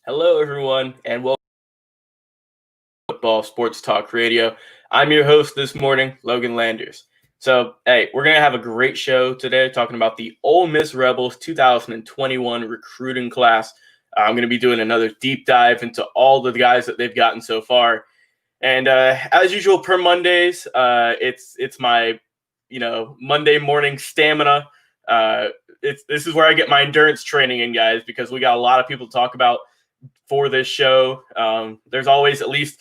Hello, everyone, and welcome to Football Sports Talk Radio. I'm your host this morning, Logan Landers. So, hey, we're going to have a great show today talking about the Ole Miss Rebels 2021 recruiting class. I'm going to be doing another deep dive into all the guys that they've gotten so far. And as usual, per Mondays, it's my Monday morning stamina. This is where I get my endurance training in, guys, because we got a lot of people to talk about for this show. There's always at least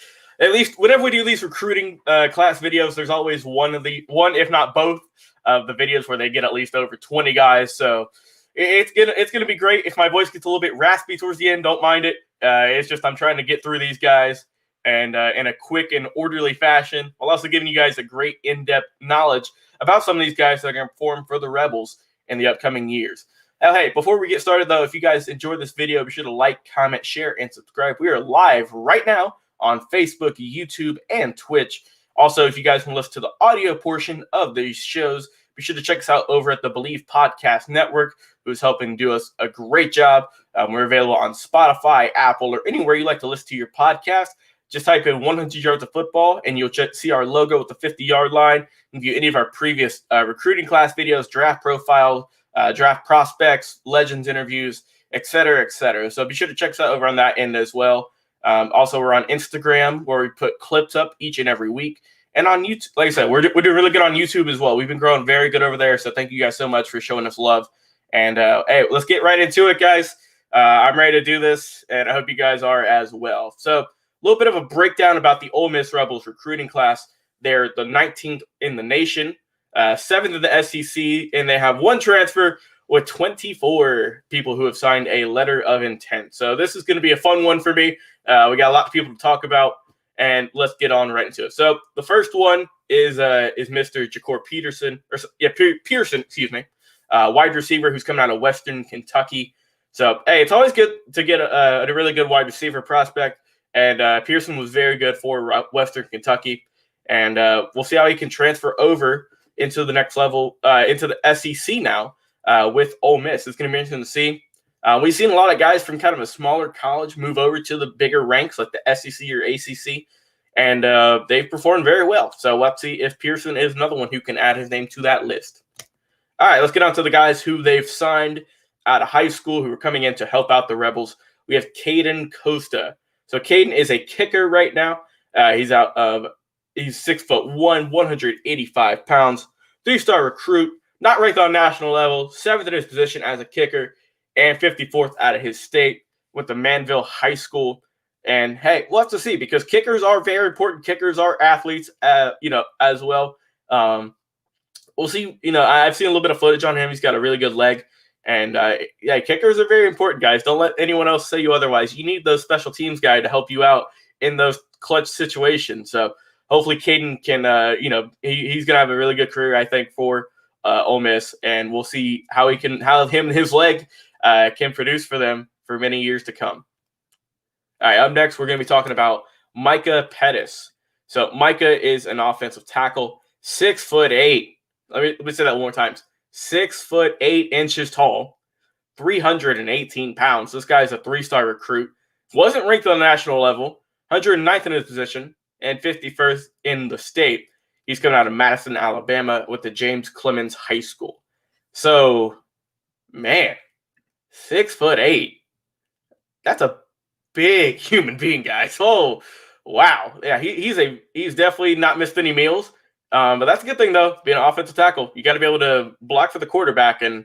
whenever we do these recruiting class videos, there's always one, if not both, of the videos where they get at least over 20 guys. So it's gonna be great. If my voice gets a little bit raspy towards the end, don't mind it. It's just I'm trying to get through these guys and in a quick and orderly fashion, while also giving you guys a great in-depth knowledge about some of these guys that are going to perform for the Rebels in the upcoming years. Hey, before we get started, though, if you guys enjoyed this video, be sure to like, comment, share, and subscribe. We are live right now on Facebook, YouTube, and Twitch. Also, if you guys want to listen to the audio portion of these shows, be sure to check us out over at the Believe Podcast Network, who's helping do us a great job. We're available on Spotify, Apple, or anywhere you like to listen to your podcast. Just type in 100 yards of football, and you'll see our logo with the 50-yard line. And view any of our previous recruiting class videos, draft profile, draft prospects, legends interviews, et cetera, et cetera. So be sure to check us out over on that end as well. Also, we're on Instagram, where we put clips up each and every week. And on YouTube, like I said, we're doing really good on YouTube as well. We've been growing very good over there. So thank you guys so much for showing us love. And hey, let's get right into it, guys. I'm ready to do this, and I hope you guys are as well. So a little bit of a breakdown about the Ole Miss Rebels recruiting class. They're the 19th in the nation, 7th in the SEC, and they have one transfer with 24 people who have signed a letter of intent. So this is going to be a fun one for me. We got a lot of people to talk about, and let's get on right into it. So the first one is Mr. Peterson, wide receiver who's coming out of Western Kentucky. So, hey, it's always good to get a really good wide receiver prospect, and Peterson was very good for Western Kentucky, and we'll see how he can transfer over into the next level, into the SEC now with Ole Miss. It's going to be interesting to see. We've seen a lot of guys from kind of a smaller college move over to the bigger ranks like the SEC or ACC, and they've performed very well. So let's see if Pearson is another one who can add his name to that list. All right, let's get on to the guys who they've signed out of high school who are coming in to help out the Rebels. We have Caden Costa. So Caden is a kicker right now. He's 6'1", 185 pounds, 3-star recruit, not ranked on national level, 7th in his position as a kicker, and 54th out of his state with the Manville High School. And hey, we'll have to see, because kickers are very important. Kickers are athletes, as well. We'll see. I've seen a little bit of footage on him. He's got a really good leg. And kickers are very important, guys. Don't let anyone else say you otherwise. You need those special teams guy to help you out in those clutch situations. So hopefully Caden can, he's going to have a really good career, I think, for Ole Miss. And we'll see how him and his leg can produce for them for many years to come. All right, up next, we're going to be talking about Micah Pettis. So Micah is an offensive tackle, 6'8". Let me say that one more time. 6'8" tall, 318 pounds. This guy's a 3-star recruit. Wasn't ranked on the national level, 109th in his position, and 51st in the state. He's coming out of Madison, Alabama, with the James Clemens High School. So, man, 6'8". That's a big human being, guys. Oh, wow. Yeah, he's definitely not missed any meals. But that's a good thing, though, being an offensive tackle. You got to be able to block for the quarterback. And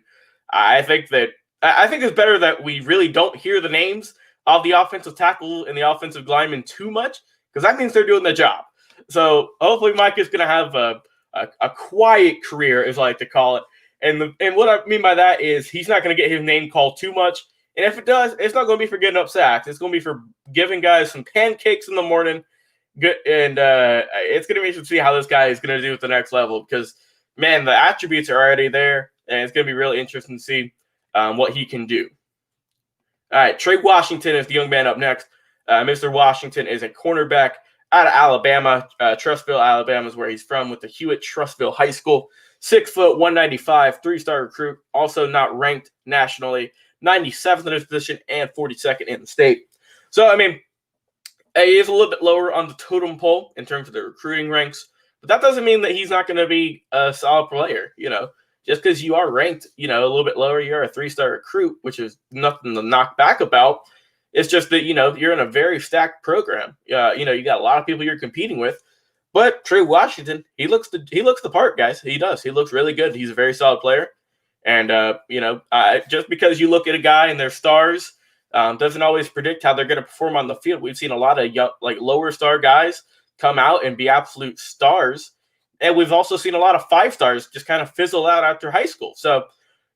I think it's better that we really don't hear the names of the offensive tackle and the offensive lineman too much, because that means they're doing their job. So hopefully Mike is going to have a quiet career, as I like to call it. And what I mean by that is he's not going to get his name called too much. And if it does, it's not going to be for getting up sacks. It's going to be for giving guys some pancakes in the morning. Good, and it's going to be interesting to see how this guy is going to do at the next level, because, man, the attributes are already there, and it's going to be really interesting to see what he can do. All right, Trey Washington is the young man up next. Mr. Washington is a cornerback out of Alabama. Trussville, Alabama is where he's from, with the Hewitt-Trussville High School. 6 foot, 195, 3-star recruit, also not ranked nationally, 97th in his position and 42nd in the state. So, I mean, he is a little bit lower on the totem pole in terms of the recruiting ranks, but that doesn't mean that he's not going to be a solid player. Just because you are ranked, a little bit lower, you're a 3-star recruit, which is nothing to knock back about. It's just that, you're in a very stacked program. You got a lot of people you're competing with. But Trey Washington, he looks the part, guys. He does. He looks really good. He's a very solid player. And, just because you look at a guy and their stars doesn't always predict how they're going to perform on the field. We've seen a lot of young, lower star guys come out and be absolute stars. And we've also seen a lot of 5-stars just kind of fizzle out after high school. So,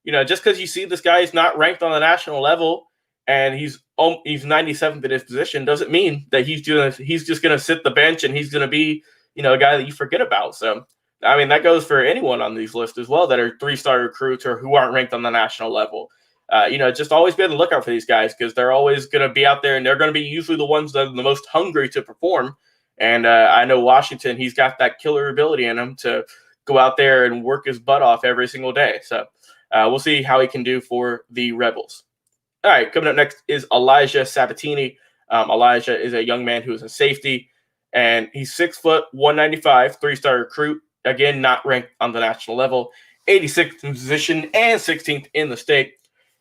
just because you see this guy is not ranked on the national level and he's 97th in his position doesn't mean that he's just going to sit the bench and he's going to be, a guy that you forget about. So, I mean, that goes for anyone on these lists as well that are 3-star recruits or who aren't ranked on the national level. Just always be on the lookout for these guys because they're always going to be out there and they're going to be usually the ones that are the most hungry to perform. And I know Washington, he's got that killer ability in him to go out there and work his butt off every single day. So we'll see how he can do for the Rebels. All right, coming up next is Elijah Sabatini. Elijah is a young man who is a safety, and he's 6 foot, 195, 3-star recruit. Again, not ranked on the national level, 86th in position and 16th in the state.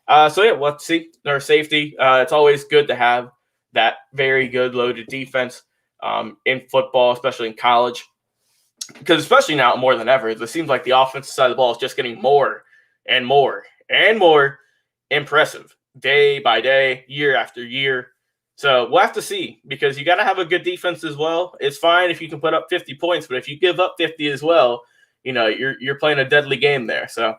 We'll see our safety. It's always good to have that very good loaded defense in football, especially in college, because especially now more than ever, it seems like the offensive side of the ball is just getting more and more and more impressive day by day, year after year. So we'll have to see because you got to have a good defense as well. It's fine if you can put up 50 points, but if you give up 50 as well, you're playing a deadly game there. So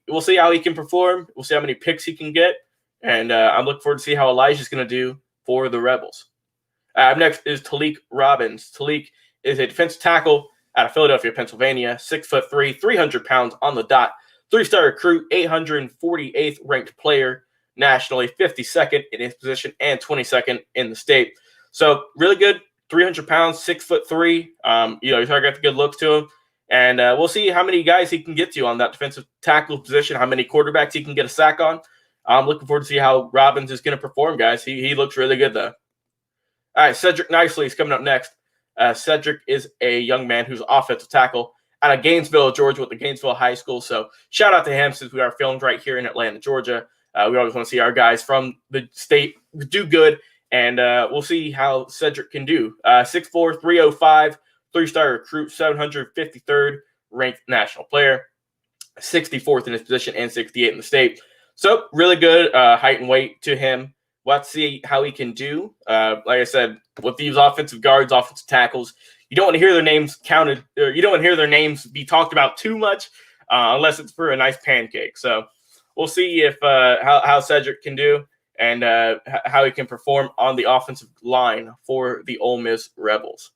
we'll see how he can perform. We'll see how many picks he can get. And I'm looking forward to see how Elijah's going to do for the Rebels. Up next is Talik Robbins. Talik is a defensive tackle out of Philadelphia, Pennsylvania, 6'3", 300 pounds on the dot, 3-star recruit, 848th ranked player nationally, 52nd in his position and 22nd in the state. So really good, 300 pounds, 6'3". He's already got the good looks to him. And we'll see how many guys he can get to on that defensive tackle position, how many quarterbacks he can get a sack on. I'm looking forward to see how Robbins is going to perform, guys. He looks really good, though. All right, Cedric Nicely is coming up next. Cedric is a young man who's offensive tackle out of Gainesville, Georgia, with the Gainesville High School. So shout out to him since we are filmed right here in Atlanta, Georgia. We always want to see our guys from the state do good, and we'll see how Cedric can do. 6'4", 305, 3-star recruit, 753rd ranked national player, 64th in his position and 68th in the state. So really good height and weight to him. We'll have to see how he can do. Like I said, with these offensive guards, offensive tackles, you don't want to hear their names counted, or you don't want to hear their names be talked about too much unless it's for a nice pancake. So we'll see if how Cedric can do and how he can perform on the offensive line for the Ole Miss Rebels.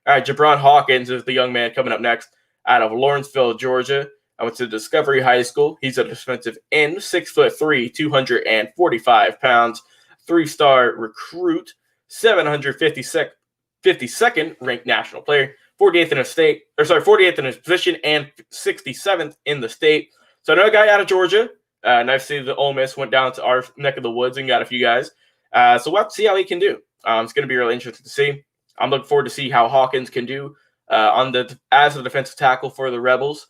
All right, Jabron Hawkins is the young man coming up next out of Lawrenceville, Georgia. I went to Discovery High School. He's a defensive end, 6'3", 245 pounds, 3-star recruit, 752nd ranked national player, 48th in his position and 67th in the state. So another guy out of Georgia. Nice to see the Ole Miss went down to our neck of the woods and got a few guys. So we'll have to see how he can do. It's going to be really interesting to see. I'm looking forward to see how Hawkins can do as a defensive tackle for the Rebels.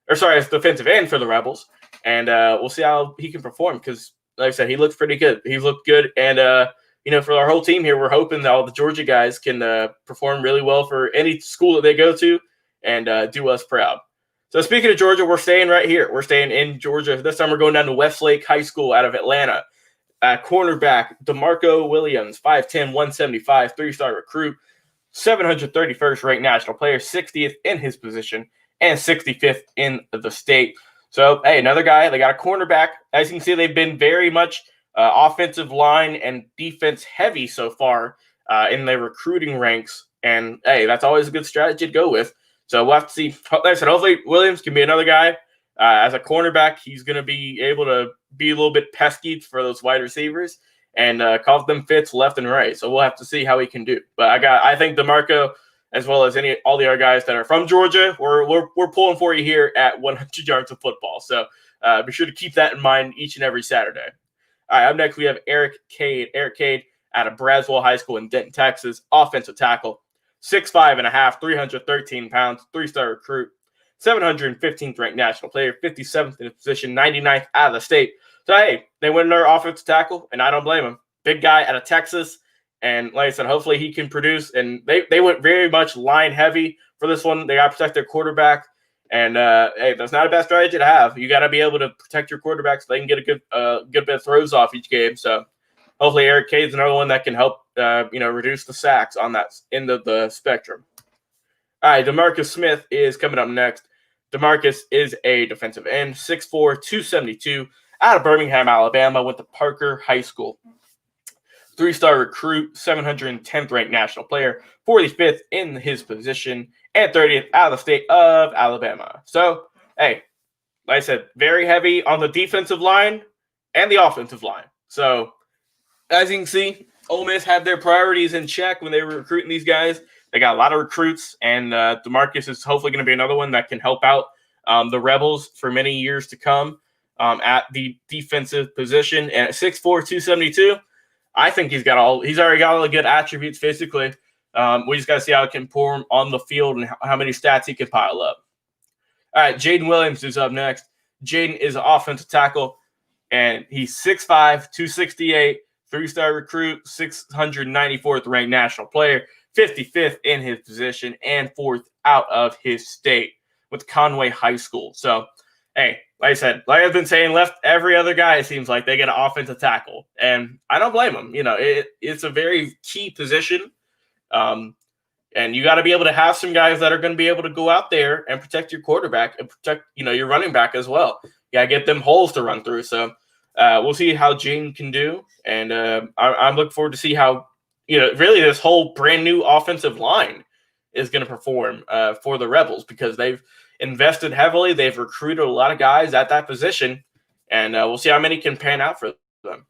As defensive end for the Rebels. And we'll see how he can perform because, like I said, he looks pretty good. He looked good. And, for our whole team here, we're hoping that all the Georgia guys can perform really well for any school that they go to and do us proud. So speaking of Georgia, we're staying right here. We're staying in Georgia. This time we're going down to Westlake High School out of Atlanta. Cornerback Demarco Williams, 5'10", 175, 3-star recruit, 731st ranked national player, 60th in his position, and 65th in the state. So, hey, another guy. They got a cornerback. As you can see, they've been very much offensive line and defense heavy so far in their recruiting ranks. And, hey, that's always a good strategy to go with. So we'll have to see. Like I said, hopefully Williams can be another guy. As a cornerback, he's going to be able to be a little bit pesky for those wide receivers and cause them fits left and right. So we'll have to see how he can do. But I think DeMarco, as well as all the other guys that are from Georgia, we're pulling for you here at 100 Yards of Football. So be sure to keep that in mind each and every Saturday. All right, up next we have Eric Cade. Eric Cade out of Braswell High School in Denton, Texas. Offensive tackle, 6'5.5", 313 pounds, 3-star recruit, 715th ranked national player, 57th in his position, 99th out of the state. So, hey, they win their offensive tackle, and I don't blame him. Big guy out of Texas, and like I said, hopefully he can produce. And they went very much line heavy for this one. They got to protect their quarterback, and hey, that's not a bad strategy to have. You got to be able to protect your quarterback so they can get a good bit of throws off each game. So hopefully Eric Cade's another one that can help reduce the sacks on that end of the spectrum. All right, Demarcus Smith is coming up next. Demarcus is a defensive end, 6'4", 272, out of Birmingham, Alabama, went to Parker High School. 3-star recruit, 710th ranked national player, 45th in his position, and 30th out of the state of Alabama. So, hey, like I said, very heavy on the defensive line and the offensive line. So, as you can see, Ole Miss had their priorities in check when they were recruiting these guys. They got a lot of recruits, and Demarcus is hopefully going to be another one that can help out the Rebels for many years to come at the defensive position. And at 6'4", 272, I think he's already got all the good attributes physically. We just got to see how it can perform on the field and how many stats he can pile up. All right, Jaden Williams is up next. Jaden is an offensive tackle, and he's 6'5", 268, 3-star recruit, 694th ranked national player, 55th in his position, and 4th out of his state with Conway High School. So, hey, like I said, like I've been saying, left every other guy, it seems like they get an offensive tackle. And I don't blame them. It's a very key position. And you got to be able to have some guys that are going to be able to go out there and protect your quarterback and protect, your running back as well. You got to get them holes to run through. So we'll see how Jaden can do. And I'm looking forward to see how, really this whole brand new offensive line is going to perform for the Rebels, because they've invested heavily. They've recruited a lot of guys at that position, and we'll see how many can pan out for them.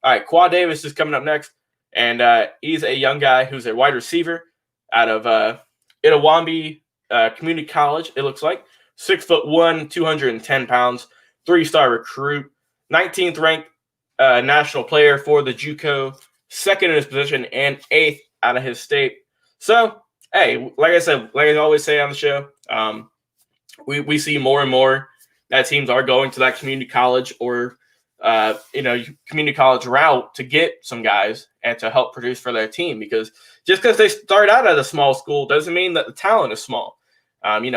All right, Qua Davis is coming up next, and he's a young guy who's a wide receiver out of Itawambi Community College, it looks like. 6'1", 210 pounds, 3-star recruit, 19th ranked national player for the JUCO, 2nd in his position, and 8th out of his state. So, hey, like I said, like I always say on the show, we see more and more that teams are going to that community college or, community college route to get some guys and to help produce for their team, because just because they start out at a small school doesn't mean that the talent is small.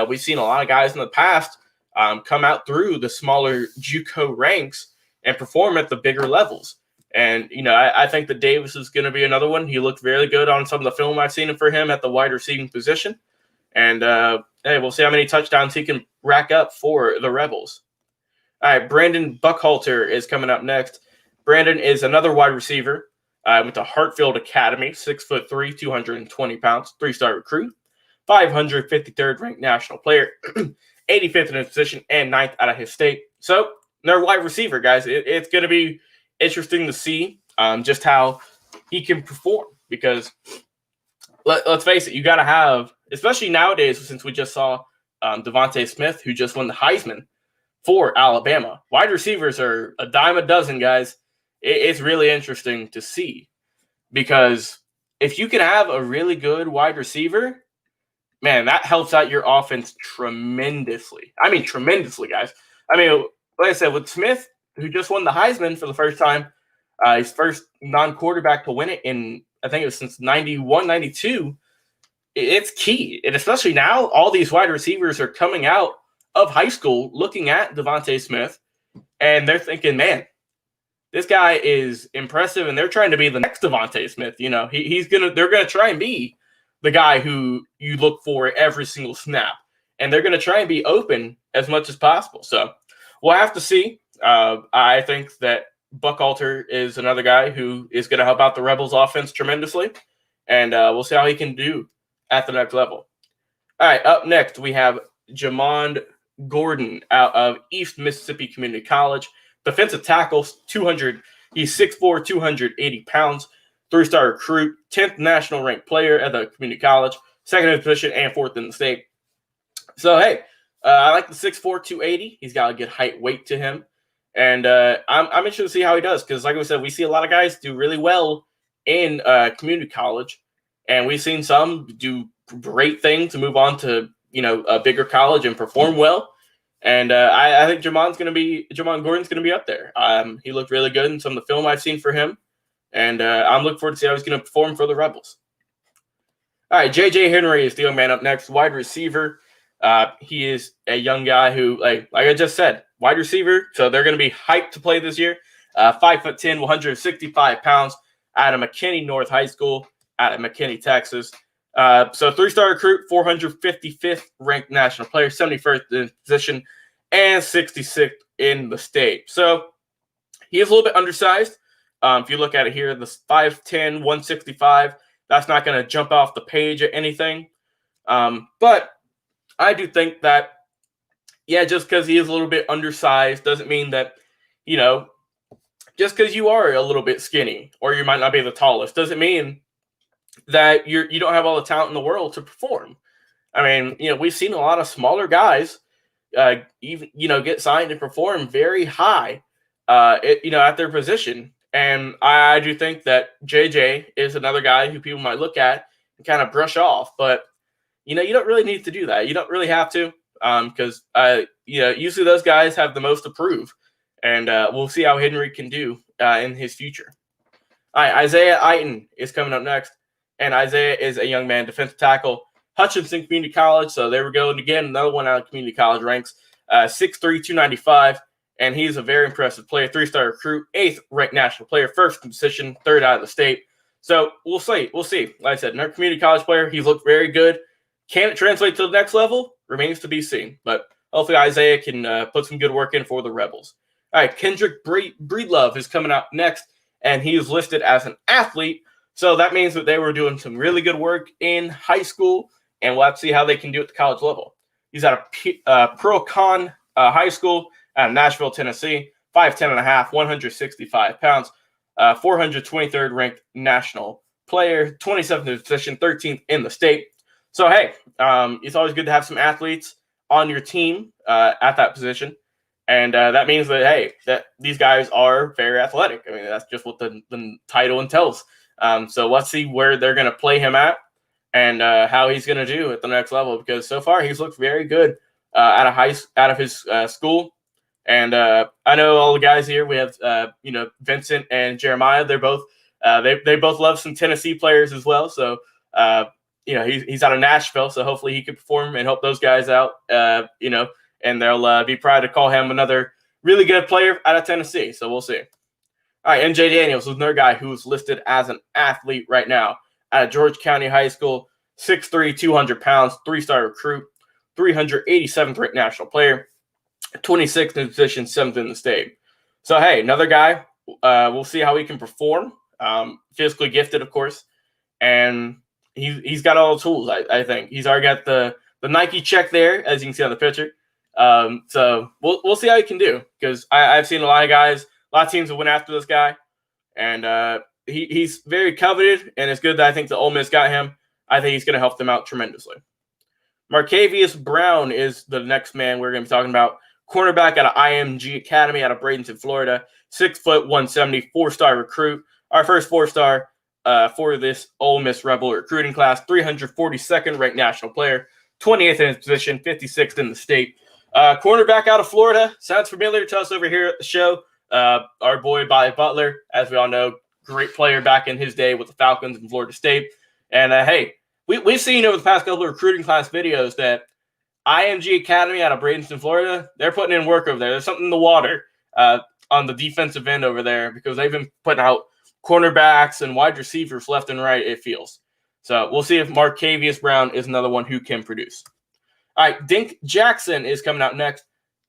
We've seen a lot of guys in the past come out through the smaller JUCO ranks and perform at the bigger levels. And, I think that Davis is going to be another one. He looked very good on some of the film I've seen for him at the wide receiving position. And, hey, we'll see how many touchdowns he can rack up for the Rebels. All right, Brandon Buckhalter is coming up next. Brandon is another wide receiver. Went to Hartfield Academy, 6'3", 220 pounds, 3-star recruit, 553rd ranked national player, 85th in his position, and 9th out of his state. So, they're wide receiver, guys. It's going to be interesting to see just how he can perform, because let's face it, you got to have, especially nowadays, since we just saw Devontae Smith, who just won the Heisman for Alabama. Wide receivers are a dime a dozen, guys. It's really interesting to see, because if you can have a really good wide receiver, man, that helps out your offense tremendously. I mean, tremendously, guys. I mean, like I said, with Smith, who just won the Heisman for the first time, his first non-quarterback to win it in, I think it was since 91, 92, it's key. And especially now, all these wide receivers are coming out of high school looking at Devontae Smith, and they're thinking, man, this guy is impressive, and they're trying to be the next Devontae Smith. They're going to try and be the guy who you look for every single snap, and they're going to try and be open as much as possible. So we'll have to see. I think that Buckhalter is another guy who is going to help out the Rebels offense tremendously, and we'll see how he can do at the next level. All right, up next, we have Jalen Gordon out of East Mississippi Community College. Defensive tackle, he's 6'4", 280 pounds, 3-star recruit, 10th national ranked player at the community college, 2nd in his position, and 4th in the state. So, hey, I like the 6'4", 280. He's got a good height weight to him. And I'm interested to see how he does because, like I said, we see a lot of guys do really well in community college, and we've seen some do great things to move on to a bigger college and perform well. And I think Jabron Gordon's going to be up there. He looked really good in some of the film I've seen for him, and I'm looking forward to see how he's going to perform for the Rebels. All right, J.J. Henry is the young man up next, wide receiver. He is a young guy who, like I just said, wide receiver. So they're going to be hyped to play this year. 5'10", 165 pounds, out of McKinney North High School, out of McKinney, Texas. So 3-star recruit, 455th ranked national player, 71st in position, and 66th in the state. So he is a little bit undersized. If you look at it here, the 5'10", 165, that's not going to jump off the page at anything. But I do think that, just because he is a little bit undersized doesn't mean that, just because you are a little bit skinny or you might not be the tallest doesn't mean that you don't have all the talent in the world to perform. I mean, we've seen a lot of smaller guys, even get signed and perform very high, at their position. And I do think that JJ is another guy who people might look at and kind of brush off, but you don't really need to do that. You don't really have to, because usually those guys have the most to prove, and we'll see how Henry can do in his future. All right, Isaiah Iton is coming up next. And Isaiah is a young man, defensive tackle, Hutchinson Community College. So there we go. And again, another one out of community college ranks, 6'3", 295. And he's a very impressive player, 3-star recruit, 8th ranked national player, 1st in position, 3rd out of the state. So we'll see. Like I said, another community college player. He's looked very good. Can it translate to the next level? Remains to be seen. But hopefully Isaiah can put some good work in for the Rebels. All right, Kendrick Breedlove is coming out next. And he is listed as an athlete. So that means that they were doing some really good work in high school, and we'll have to see how they can do at the college level. He's at a Pro-Con high school out of Nashville, Tennessee, 5'10.5", 165 pounds, 423rd ranked national player, 27th in position, 13th in the state. So, hey, it's always good to have some athletes on your team at that position. And that means that, hey, that these guys are very athletic. I mean, that's just what the title entails. So let's see where they're going to play him at and how he's going to do at the next level, because so far he's looked very good out of his school. And I know all the guys here. We have Vincent and Jeremiah. They're both they both love some Tennessee players as well. So he's out of Nashville. So hopefully he can perform and help those guys out. And they'll be proud to call him another really good player out of Tennessee. So we'll see. All right, NJ Daniels is another guy who's listed as an athlete right now out of George County High School, 6'3", 200 pounds, 3-star recruit, 387th ranked national player, 26th in position, 7th in the state. So, hey, another guy. We'll see how he can perform. Physically gifted, of course. And he's got all the tools, I think. He's already got the Nike check there, as you can see on the picture. So we'll see how he can do, because I've seen a lot of guys, a lot of teams that went after this guy, and he's very coveted, and it's good that I think the Ole Miss got him. I think he's going to help them out tremendously. Marcavius Brown is the next man we're going to be talking about. Cornerback out of IMG Academy out of Bradenton, Florida. 6 foot 170, 4-star recruit. Our first 4-star for this Ole Miss Rebel recruiting class. 342nd ranked national player. 28th in his position, 56th in the state. Cornerback out of Florida. Sounds familiar to us over here at the show. Our boy Bobby Butler, as we all know, great player back in his day with the Falcons in Florida State. And hey, we've seen over the past couple of recruiting class videos that IMG Academy out of Bradenton, Florida, they're putting in work over there. There's something in the water on the defensive end over there, because they've been putting out cornerbacks and wide receivers left and right, it feels. So we'll see if Marcavius Brown is another one who can produce. All right, Dink Jackson is coming out next.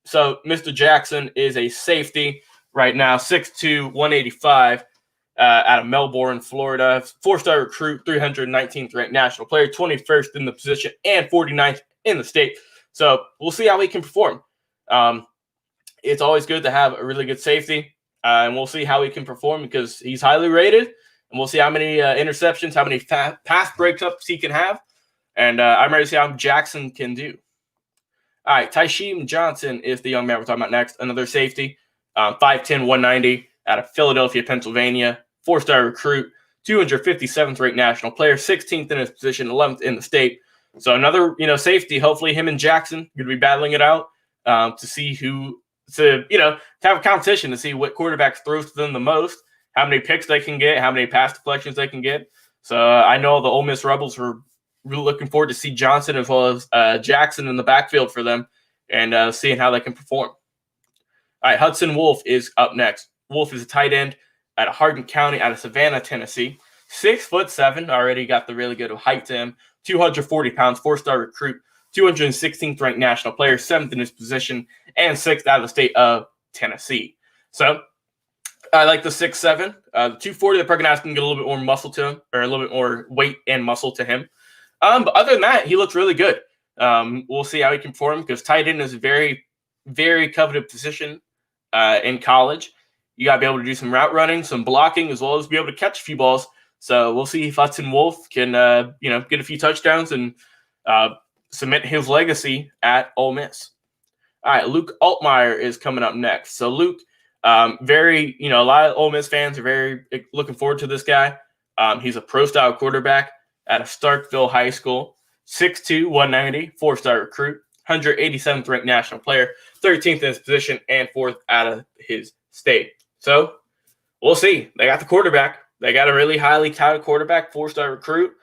So Mr. Jackson is a safety right now, 6'2", 185, out of Melbourne, Florida. 4-star recruit, 319th ranked national player, 21st in the position, and 49th in the state. So we'll see how he can perform. It's always good to have a really good safety, and we'll see how he can perform, because he's highly rated, and we'll see how many interceptions, how many pass breakups he can have. And I'm ready to see how Jackson can do. All right, Tysheem Johnson is the young man we're talking about next, another safety, 5'10", 190 out of Philadelphia, Pennsylvania. 4-star recruit, 257th ranked national player, 16th in his position, 11th in the state. So another, safety. Hopefully him and Jackson going to be battling it out to see to have a competition to see what quarterbacks throws to them the most, how many picks they can get, how many pass deflections they can get. So I know the Ole Miss Rebels were really looking forward to see Johnson as well as Jackson in the backfield for them and seeing how they can perform. All right, Hudson Wolf is up next. Wolf is a tight end out of Hardin County, out of Savannah, Tennessee. 6'7", already got the really good height to him. 240 pounds, 4-star recruit, 216th ranked national player, 7th in his position, and 6th out of the state of Tennessee. So I like the 6'7". The 240, they're probably going to ask him to get a little bit more muscle to him, or a little bit more weight and muscle to him. But other than that, he looks really good. We'll see how he can perform because tight end is a very, very coveted position in college. You got to be able to do some route running, some blocking, as well as be able to catch a few balls. So we'll see if Hudson Wolf can, get a few touchdowns and cement his legacy at Ole Miss. All right, Luke Altmeyer is coming up next. So Luke, a lot of Ole Miss fans are very looking forward to this guy. He's a pro-style quarterback out of Starkville High School, 6'2", 190, 4-star recruit, 187th ranked national player, 13th in his position, and 4th out of his state. So we'll see. They got the quarterback. They got a really highly touted quarterback, 4-star recruit,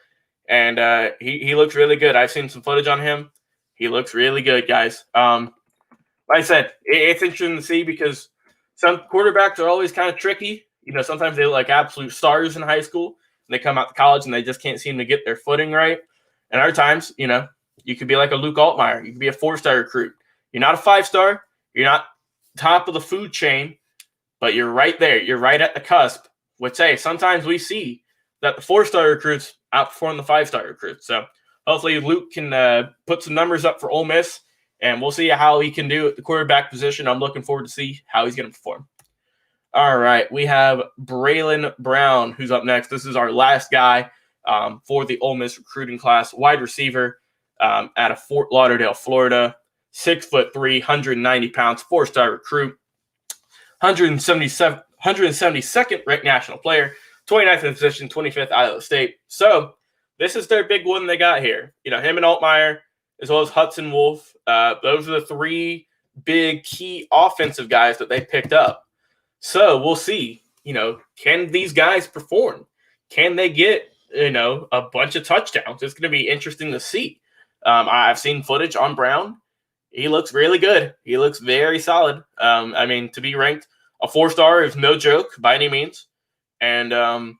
and he looks really good. I've seen some footage on him. He looks really good, guys. Like I said, it's interesting to see because some quarterbacks are always kind of tricky. Sometimes they look like absolute stars in high school, and they come out to college and they just can't seem to get their footing right. And other times, you could be like a Luke Altmeyer. You could be a 4-star recruit. You're not a 5-star. You're not top of the food chain, but you're right there. You're right at the cusp. Which, hey, sometimes we see that the 4-star recruits outperform the 5-star recruits. So hopefully Luke can put some numbers up for Ole Miss, and we'll see how he can do at the quarterback position. I'm looking forward to see how he's going to perform. All right, we have Braylon Brown, who's up next. This is our last guy for the Ole Miss recruiting class. Wide receiver out of Fort Lauderdale, Florida. 6'3", 190 pounds, 4-star recruit. 172nd ranked national player, 29th in position, 25th out of the state. So this is their big one they got here. Him and Altmeyer, as well as Hudson Wolf. Those are the 3 big key offensive guys that they picked up. So we'll see, can these guys perform? Can they get, a bunch of touchdowns? It's going to be interesting to see. I've seen footage on Brown. He looks really good. He looks very solid. To be ranked a 4-star is no joke by any means. And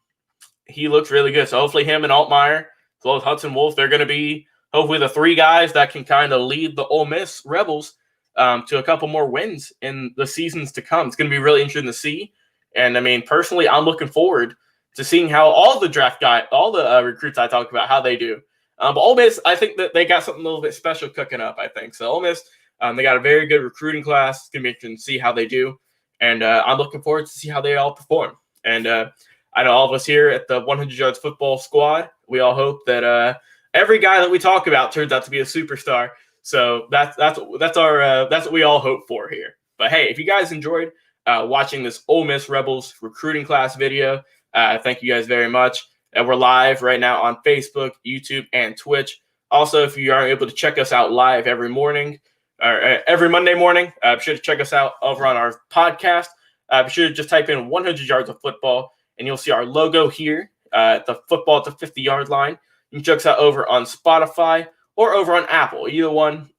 he looks really good. So hopefully him and Altmeyer, as well as Hudson Wolf, they're going to be hopefully the 3 guys that can kind of lead the Ole Miss Rebels to a couple more wins in the seasons to come. It's going to be really interesting to see. And, personally, I'm looking forward to seeing how all the recruits I talked about, how they do. But Ole Miss, I think that they got something a little bit special cooking up, I think. So Ole Miss, they got a very good recruiting class. It's going to be interesting to see how they do. And I'm looking forward to see how they all perform. And I know all of us here at the 100 Yards Football Squad, we all hope that every guy that we talk about turns out to be a superstar. So that's what we all hope for here. But hey, if you guys enjoyed watching this Ole Miss Rebels recruiting class video, thank you guys very much. And we're live right now on Facebook, YouTube, and Twitch. Also, if you aren't able to check us out live every morning or every Monday morning, be sure to check us out over on our podcast. Be sure to just type in 100 Yards of Football, and you'll see our logo here, the football at the 50-yard line. You can check us out over on Spotify or over on Apple, either one.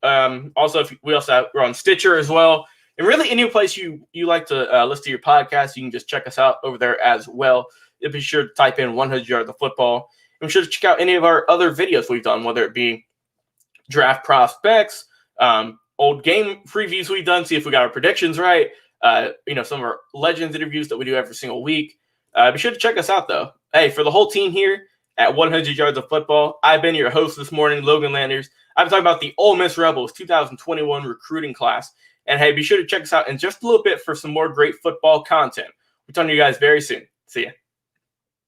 Also, we're on Stitcher as well. And really, any place you like to listen to your podcast, you can just check us out over there as well. Be sure to type in 100 Yards of Football. And be sure to check out any of our other videos we've done, whether it be draft prospects, old game previews we've done, see if we got our predictions right, some of our Legends interviews that we do every single week. Be sure to check us out, though. Hey, for the whole team here at 100 Yards of Football, I've been your host this morning, Logan Landers. I've been talking about the Ole Miss Rebels 2021 recruiting class. And hey, be sure to check us out in just a little bit for some more great football content. We'll talk to you guys very soon. See ya.